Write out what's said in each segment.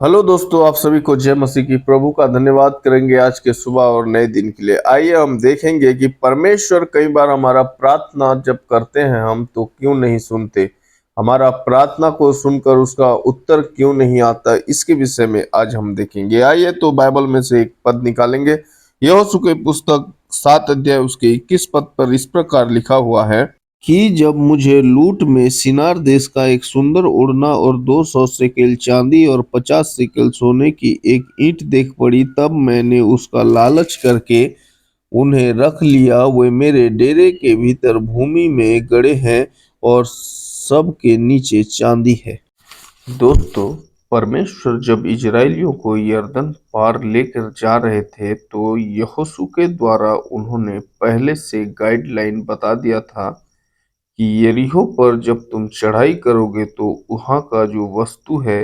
Hello दोस्तों, आप सभी को जय मसीह की। प्रभु का धन्यवाद करेंगे आज के सुबह और नए दिन के लिए। आइए हम देखेंगे कि परमेश्वर कई बार हमारा प्रार्थना जब करते हैं हम तो क्यों नहीं सुनते, हमारा प्रार्थना को सुनकर उसका उत्तर क्यों नहीं आता, इसके विषय में आज हम देखेंगे। आइए तो बाइबल में से एक पद निकालेंगे। यहोशू की पुस्तक 7 अध्याय उसके 21 पद पर इस प्रकार लिखा हुआ है कि जब मुझे लूट में सिनार देश का एक सुंदर ओढ़ना और 200 शेकेल चांदी और 50 शेकेल सोने की एक ईंट देख पड़ी, तब मैंने उसका लालच करके उन्हें रख लिया। वे मेरे डेरे के भीतर भूमि में गड़े हैं और सब के नीचे चांदी है। दोस्तों, परमेश्वर जब इजरायलियों को यरदन पार लेकर जा रहे थे तो यहोशू के द्वारा उन्होंने पहले से गाइडलाइन बता दिया था कि यरीहो पर जब तुम चढ़ाई करोगे तो वहां का जो वस्तु है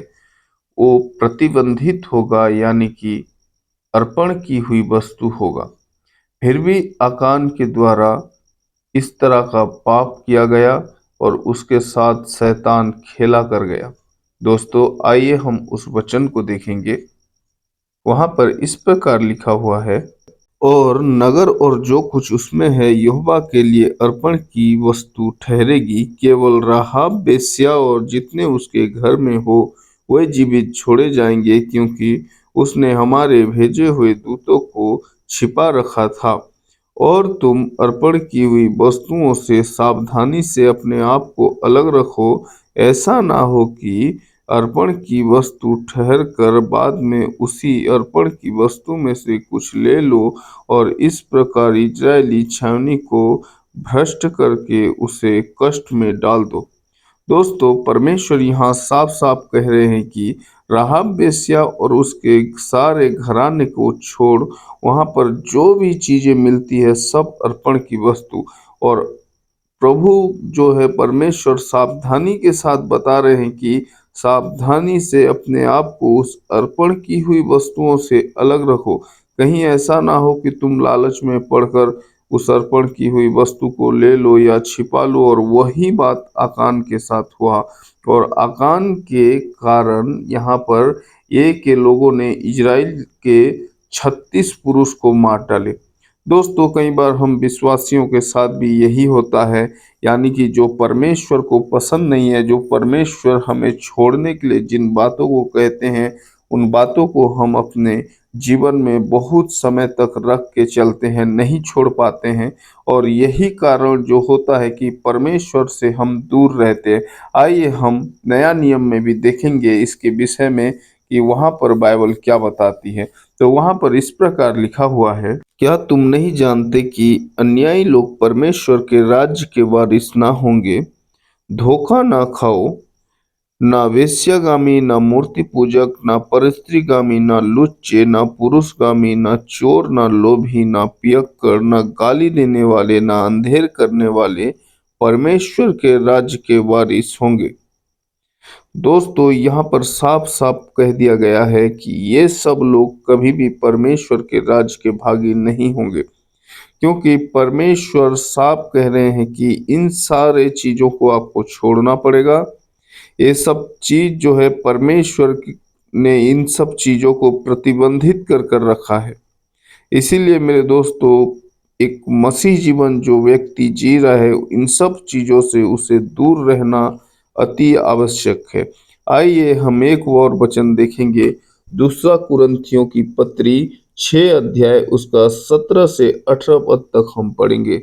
वो प्रतिबंधित होगा, यानी कि अर्पण की हुई वस्तु होगा। फिर भी आकान के द्वारा इस तरह का पाप किया गया और उसके साथ शैतान खेला कर गया। दोस्तों, आइए हम उस वचन को देखेंगे। वहां पर इस प्रकार लिखा हुआ है, और नगर और जो कुछ उसमें है यहोवा के लिए अर्पण की वस्तु ठहरेगी। केवल राहाब बेश्या और जितने उसके घर में हो वे जीवित छोड़े जाएंगे, क्योंकि उसने हमारे भेजे हुए दूतों को छिपा रखा था। और तुम अर्पण की हुई वस्तुओं से सावधानी से अपने आप को अलग रखो। ऐसा ना हो कि अर्पण की वस्तु ठहर कर बाद में उसी अर्पण की वस्तु में से कुछ ले लो और इस प्रकार इजरायली छावनी को भ्रष्ट करके उसे कष्ट में डाल दो। दोस्तों, परमेश्वर यहाँ साफ साफ कह रहे हैं कि राहाब वेश्या और उसके सारे घराने को छोड़ वहां पर जो भी चीजें मिलती है सब अर्पण की वस्तु। और प्रभु जो है परमेश्वर सावधानी के साथ बता रहे हैं कि सावधानी से अपने आप को उस अर्पण की हुई वस्तुओं से अलग रखो। कहीं ऐसा ना हो कि तुम लालच में पड़कर उस अर्पण की हुई वस्तु को ले लो या छिपा लो। और वही बात आकान के साथ हुआ और आकान के कारण यहाँ पर एक के लोगों ने इजराइल के 36 पुरुष को मार डाले। दोस्तों, कई बार हम विश्वासियों के साथ भी यही होता है, यानी कि जो परमेश्वर को पसंद नहीं है, जो परमेश्वर हमें छोड़ने के लिए जिन बातों को कहते हैं उन बातों को हम अपने जीवन में बहुत समय तक रख के चलते हैं, नहीं छोड़ पाते हैं। और यही कारण जो होता है कि परमेश्वर से हम दूर रहते हैं। आइए हम नया नियम में भी देखेंगे इसके विषय में कि वहां पर बाइबल क्या बताती है। तो वहां पर इस प्रकार लिखा हुआ है, क्या तुम नहीं जानते कि अन्यायी लोग परमेश्वर के राज्य के वारिस ना होंगे। धोखा ना खाओ, ना वेश्यागामी, ना मूर्ति पूजक, ना परस्त्रीगामी, ना लुच्चे, ना पुरुषगामी, ना चोर, ना लोभी, ना पियक्कड़, ना गाली देने वाले, ना अंधेर करने वाले परमेश्वर के राज्य के वारिस होंगे। दोस्तों, यहाँ पर साफ साफ कह दिया गया है कि ये सब लोग कभी भी परमेश्वर के राज्य के भागी नहीं होंगे, क्योंकि परमेश्वर साफ कह रहे हैं कि इन सारे चीजों को आपको छोड़ना पड़ेगा। ये सब चीज जो है ने इन सब चीजों को प्रतिबंधित कर कर रखा है। इसीलिए मेरे दोस्तों, एक मसीह जीवन जो व्यक्ति जी रहा है इन सब चीजों से उसे दूर रहना अति आवश्यक है। आइए हम एक और वचन देखेंगे। दूसरा कुरिन्थियों की पत्री 6 अध्याय उसका 17 से 18 पद तक हम पढ़ेंगे।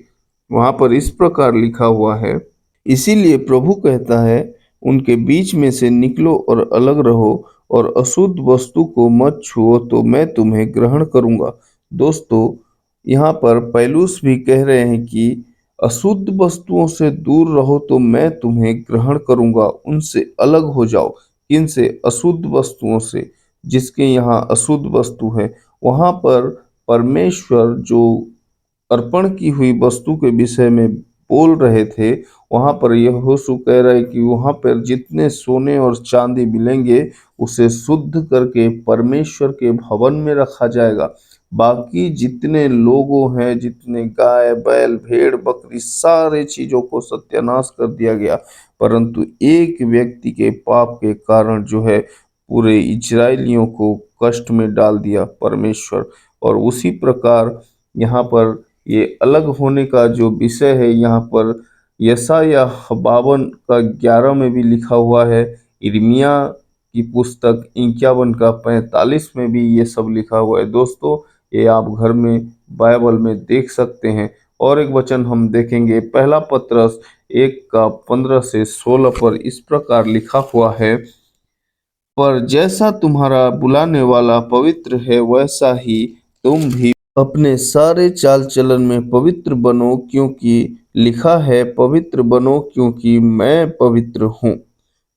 वहां पर इस प्रकार लिखा हुआ है, इसीलिए प्रभु कहता है, उनके बीच में से निकलो और अलग रहो और अशुद्ध वस्तु को मत छुओ तो मैं तुम्हें ग्रहण करूंगा। दोस्तों, यहाँ पर पौलुस भी कह रहे हैं कि अशुद्ध वस्तुओं से दूर रहो तो मैं तुम्हें ग्रहण करूंगा। उनसे अलग हो जाओ। किनसे? अशुद्ध वस्तुओं से। जिसके यहाँ अशुद्ध वस्तु है वहां पर परमेश्वर जो अर्पण की हुई वस्तु के विषय में बोल रहे थे, वहां पर यहोशू कह रहा है कि वहां पर जितने सोने और चांदी मिलेंगे उसे शुद्ध करके परमेश्वर के भवन में रखा जाएगा। बाकी जितने लोगों हैं, जितने गाय बैल भेड़ बकरी सारे चीजों को सत्यानाश कर दिया गया। परंतु एक व्यक्ति के पाप के कारण जो है पूरे इजराइलियों को कष्ट में डाल दिया परमेश्वर। और उसी प्रकार यहाँ पर ये अलग होने का जो विषय है, यहाँ पर यशायाह 52 का 11 में भी लिखा हुआ है। यिर्मयाह की पुस्तक 51 का 45 में भी ये सब लिखा हुआ है। दोस्तों, ये आप घर में बाइबल में देख सकते हैं। और एक वचन हम देखेंगे, पहला पतरस 1 का 15 से 16 पर इस प्रकार लिखा हुआ है, पर जैसा तुम्हारा बुलाने वाला पवित्र है, वैसा ही तुम भी अपने सारे चाल चलन में पवित्र बनो, क्योंकि लिखा है, पवित्र बनो क्योंकि मैं पवित्र हूँ।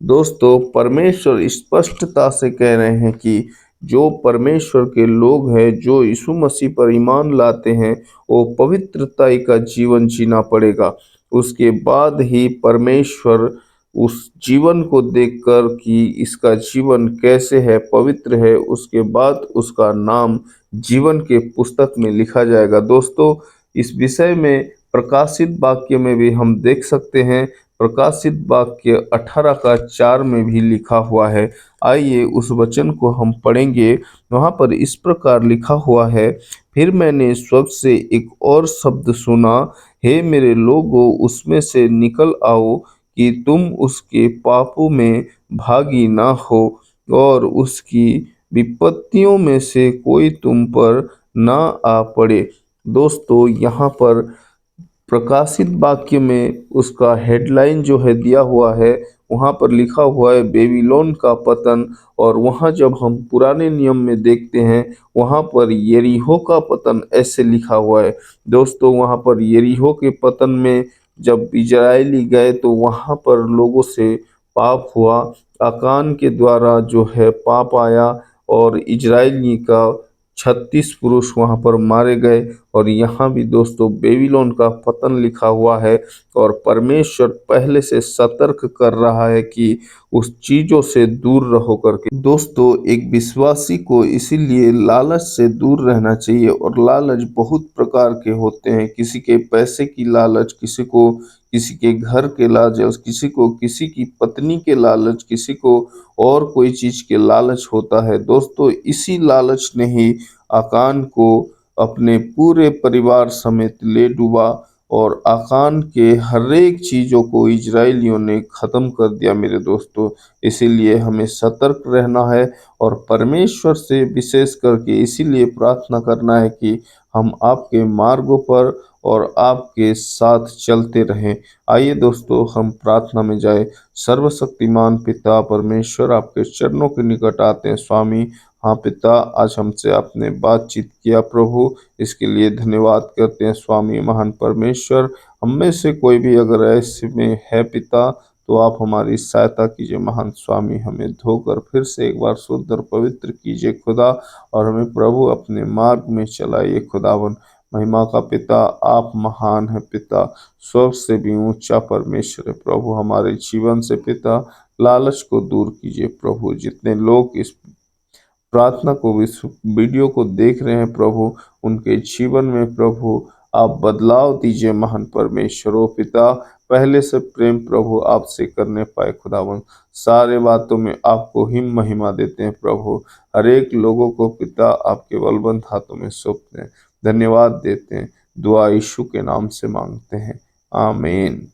दोस्तों, परमेश्वर स्पष्टता से कह रहे हैं कि जो परमेश्वर के लोग हैं, जो यीशु मसीह पर ईमान लाते हैं, वो पवित्रता का जीवन जीना पड़ेगा। उसके बाद ही परमेश्वर उस जीवन को देखकर कि इसका जीवन कैसे है, पवित्र है, उसके बाद उसका नाम जीवन के पुस्तक में लिखा जाएगा। दोस्तों, इस विषय में प्रकाशित वाक्य में भी हम देख सकते हैं। प्रकाशित वाक्य 18 का 4 में भी लिखा हुआ है। आइए उस वचन को हम पढ़ेंगे। वहाँ पर इस प्रकार लिखा हुआ है, फिर मैंने स्वर्ग से एक और शब्द सुना, हे मेरे लोगों, उसमें से निकल आओ कि तुम उसके पापों में भागी ना हो और उसकी विपत्तियों में से कोई तुम पर ना आ पड़े। दोस्तों, यहाँ पर प्रकाशित वाक्य में उसका हेडलाइन जो है दिया हुआ है, वहाँ पर लिखा हुआ है बेबीलोन का पतन। और वहाँ जब हम पुराने नियम में देखते हैं, वहाँ पर यरीहो का पतन ऐसे लिखा हुआ है। दोस्तों, वहाँ पर यरीहो के पतन में जब इजरायली गए तो वहाँ पर लोगों से पाप हुआ, आकान के द्वारा जो है पाप आया और इजरायली का 36 पुरुष वहां पर मारे गए। और यहाँ भी दोस्तों बेबीलोन का पतन लिखा हुआ है और परमेश्वर पहले से सतर्क कर रहा है कि उस चीजों से दूर रहो करके। दोस्तों, एक विश्वासी को इसीलिए लालच से दूर रहना चाहिए। और लालच बहुत प्रकार के होते हैं, किसी के पैसे की लालच, किसी को किसी के घर के लालच, किसी को किसी की पत्नी के लालच, किसी को और कोई चीज के लालच होता है। दोस्तों, इसी लालच ने ही आकान को अपने पूरे परिवार समेत ले डूबा और आकान के हर एक चीजों को इजरायलियों ने खत्म कर दिया मेरे दोस्तों। इसीलिए हमें सतर्क रहना है और परमेश्वर से विशेष करके इसीलिए प्रार्थना करना है कि हम आपके मार्गों पर और आपके साथ चलते रहें। आइए दोस्तों, हम प्रार्थना में जाए। सर्वशक्तिमान पिता परमेश्वर, आपके चरणों के निकट आते हैं स्वामी। हाँ पिता, आज हमसे आपने बातचीत किया प्रभु, इसके लिए धन्यवाद करते हैं स्वामी महान परमेश्वर। हम में से कोई भी अगर ऐसे में है पिता, तो आप हमारी सहायता कीजिए महान स्वामी। हमें धोकर फिर से एक बार शुद्ध और पवित्र कीजिए खुदा, और हमें प्रभु अपने मार्ग में चलाइए खुदावन। महिमा का पिता, आप महान है पिता, स्वर्ग से भी ऊंचा परमेश्वर है प्रभु। हमारे जीवन से पिता लालच को दूर कीजिए प्रभु। जितने लोग इस प्रार्थना को, इस वीडियो को देख रहे हैं प्रभु, उनके जीवन में प्रभु आप बदलाव दीजिए महान परमेश्वर। ओ पिता, पहले से प्रेम प्रभु आपसे करने पाए खुदावन। सारे बातों में आपको ही महिमा देते हैं प्रभु। हर एक लोगों को पिता आपके बलवंत हाथों में सौंपते हैं, धन्यवाद देते हैं। दुआ यीशु के नाम से मांगते हैं, आमीन।